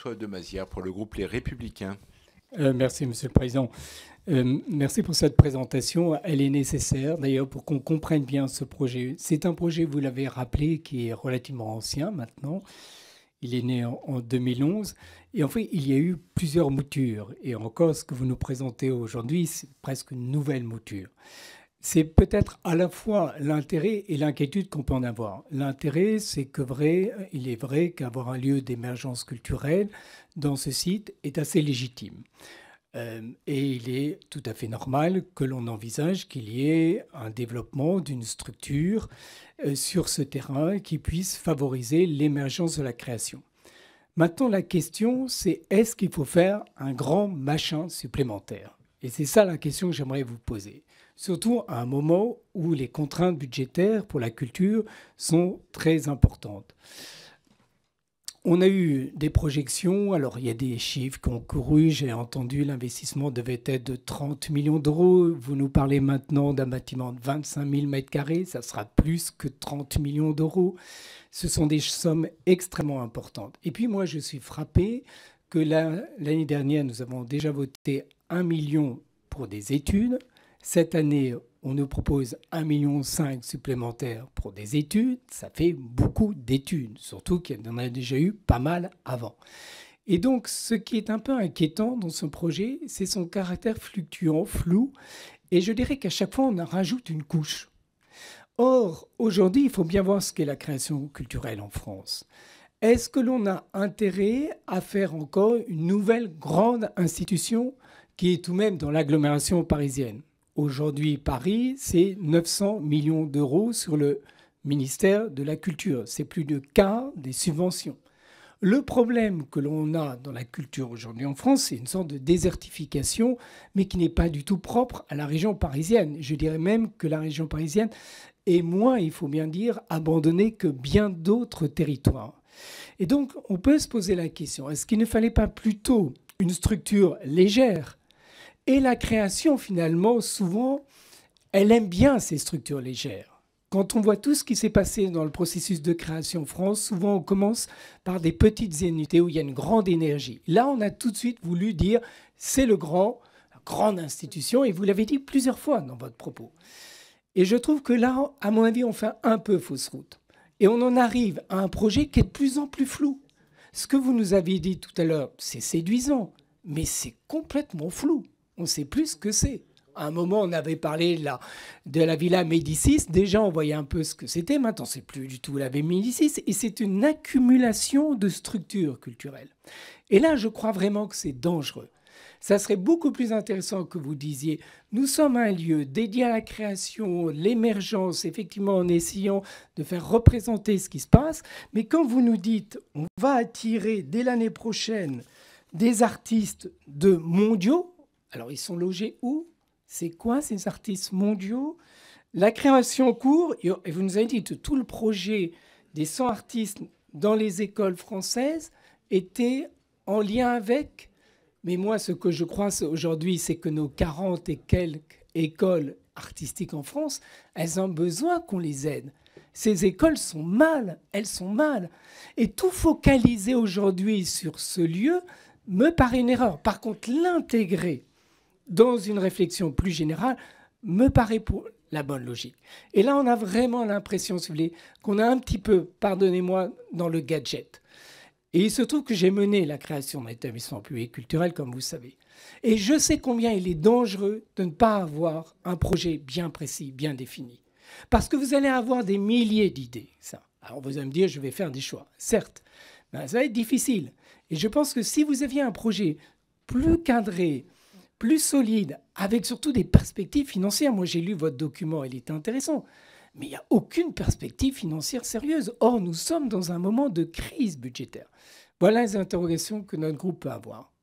Maître Demazière pour le groupe Les Républicains. Merci, Monsieur le Président. Merci pour cette présentation. Elle est nécessaire, d'ailleurs, pour qu'on comprenne bien ce projet. C'est un projet, vous l'avez rappelé, qui est relativement ancien maintenant. Il est né en 2011. Et en fait, il y a eu plusieurs moutures. Et encore, ce que vous nous présentez aujourd'hui, c'est presque une nouvelle mouture. C'est peut-être à la fois l'intérêt et l'inquiétude qu'on peut en avoir. L'intérêt, c'est que il est vrai qu'avoir un lieu d'émergence culturelle dans ce site est assez légitime. Et il est tout à fait normal que l'on envisage qu'il y ait un développement d'une structure sur ce terrain qui puisse favoriser l'émergence de la création. Maintenant, la question, c'est est-ce qu'il faut faire un grand machin supplémentaire? Et c'est ça la question que j'aimerais vous poser. Surtout à un moment où les contraintes budgétaires pour la culture sont très importantes. On a eu des projections, alors il y a des chiffres qui ont couru, j'ai entendu l'investissement devait être de 30 millions d'euros. Vous nous parlez maintenant d'un bâtiment de 25 000 mètres carrés, ça sera plus que 30 millions d'euros. Ce sont des sommes extrêmement importantes. Et puis moi, je suis frappé que l'année dernière, nous avons déjà voté 1 million pour des études. Cette année, on nous propose 1,5 million supplémentaires pour des études. Ça fait beaucoup d'études, surtout qu'il y en a déjà eu pas mal avant. Et donc, ce qui est un peu inquiétant dans ce projet, c'est son caractère fluctuant, flou. Et je dirais qu'à chaque fois, on en rajoute une couche. Or, aujourd'hui, il faut bien voir ce qu'est la création culturelle en France. Est-ce que l'on a intérêt à faire encore une nouvelle grande institution qui est tout de même dans l'agglomération parisienne? Aujourd'hui, Paris, c'est 900 millions d'euros sur le ministère de la Culture. C'est plus de quart des subventions. Le problème que l'on a dans la culture aujourd'hui en France, c'est une sorte de désertification, mais qui n'est pas du tout propre à la région parisienne. Je dirais même que la région parisienne est moins, il faut bien dire, abandonnée que bien d'autres territoires. Et donc, on peut se poser la question, est-ce qu'il ne fallait pas plutôt une structure légère? Et la création, finalement, souvent, elle aime bien ces structures légères. Quand on voit tout ce qui s'est passé dans le processus de création en France, souvent on commence par des petites unités où il y a une grande énergie. Là, on a tout de suite voulu dire, c'est la grande institution, et vous l'avez dit plusieurs fois dans votre propos. Et je trouve que là, à mon avis, on fait un peu fausse route. Et on en arrive à un projet qui est de plus en plus flou. Ce que vous nous aviez dit tout à l'heure, c'est séduisant, mais c'est complètement flou. On ne sait plus ce que c'est. À un moment, on avait parlé de la Villa Médicis. Déjà, on voyait un peu ce que c'était. Maintenant, c'est plus du tout la Villa Médicis. Et c'est une accumulation de structures culturelles. Et là, je crois vraiment que c'est dangereux. Ça serait beaucoup plus intéressant que vous disiez, nous sommes un lieu dédié à la création, l'émergence, effectivement, en essayant de faire représenter ce qui se passe. Mais quand vous nous dites, on va attirer dès l'année prochaine des artistes mondiaux, alors, ils sont logés où? C'est quoi ces artistes mondiaux? La création en cours, et vous nous avez dit que tout le projet des 100 artistes dans les écoles françaises était en lien avec. Mais moi, ce que je crois aujourd'hui, c'est que nos 40 et quelques écoles artistiques en France, elles ont besoin qu'on les aide. Ces écoles sont mal, elles sont mal. Et tout focaliser aujourd'hui sur ce lieu me paraît une erreur. Par contre, l'intégrer dans une réflexion plus générale, me paraît pour la bonne logique. Et là, on a vraiment l'impression, si vous voulez, qu'on a un petit peu, pardonnez-moi, dans le gadget. Et il se trouve que j'ai mené la création d'un établissement public culturel, comme vous savez. Et je sais combien il est dangereux de ne pas avoir un projet bien précis, bien défini. Parce que vous allez avoir des milliers d'idées, ça. Alors vous allez me dire, je vais faire des choix. Certes, ben, ça va être difficile. Et je pense que si vous aviez un projet plus cadré, plus solide, avec surtout des perspectives financières. Moi, j'ai lu votre document, il est intéressant. Mais il n'y a aucune perspective financière sérieuse. Or, nous sommes dans un moment de crise budgétaire. Voilà les interrogations que notre groupe peut avoir.